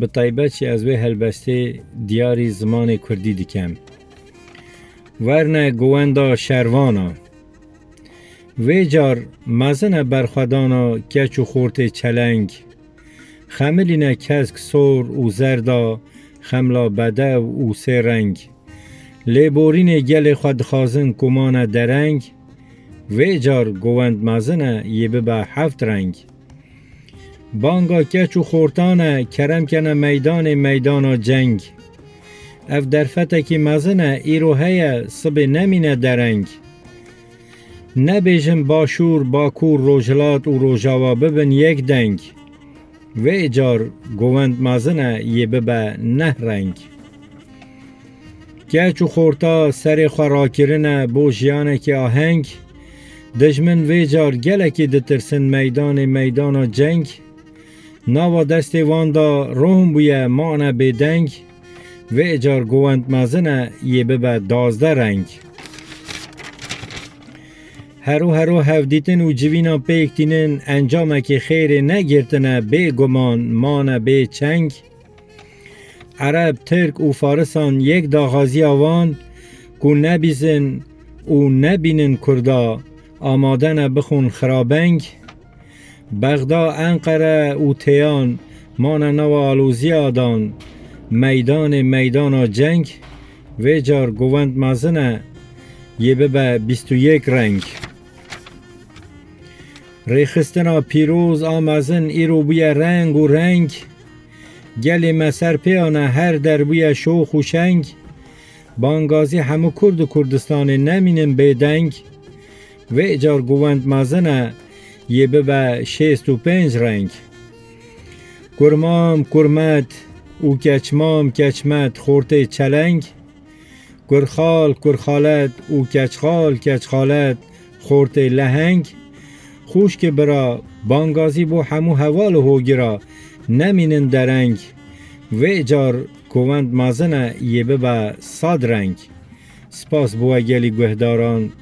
به طیبت چی از وی هلبسته دیاری زمان کردی دکم. ورنه گواندا شروانا وی جار مزن برخودانا کچ و خورت چلنگ خملینه کسک سور و زردا خملا بده و سه رنگ لیبورین گل خود خازن کمان درنگ وی جار گوند مزنه یه به 7 رنگ بانگا کچ و خورتانه کرم کنه میدان جنگ اف درفته که مزنه ایرو هیا صب نمینه درنگ نبیجم باشور باکور روجلات و روجاوا ببن یک دنگ و اجار گوند مزنه یه به 9 رنگ کچ و خورتا سر خوراکرنه بو جیانه که آهنگ دجمن و اجار گله که دترسن میدان جنگ ناوا دست واندا روم بویه مانه بدنگ و اجار گوند مزنه یه به 12 رنگ هرو هفدیتن و جوینا پیکتینن انجامه که خیر نگرتنه به گمان مانه به چنگ عرب ترک و فارسان یک داغازی آوان که نبیزن و نبینن کردا آمادن بخون خرابنگ بغدا انقره و تیان مانه نو آلوزی آدان میدان جنگ و جار گوند مزنه یه به 21 رنگ ریخستنا پیروز آمزن ایرو بوی رنگ گل مسر پیانه هر در بوی شوخ و شنگ بانگازی همو کرد و کردستان نمینن بدنگ و اجار گوند مزنه یه به 65 رنگ کرمام کرمت او کچمت خورته چلنگ کرخالت او کچخالت خورته لهنگ خوش که برا بانگازی بو همو حوال هوگیرا نمینن درنگ و اجار گوند مزنه یه به 100 رنگ سپاس بو گلی گهداران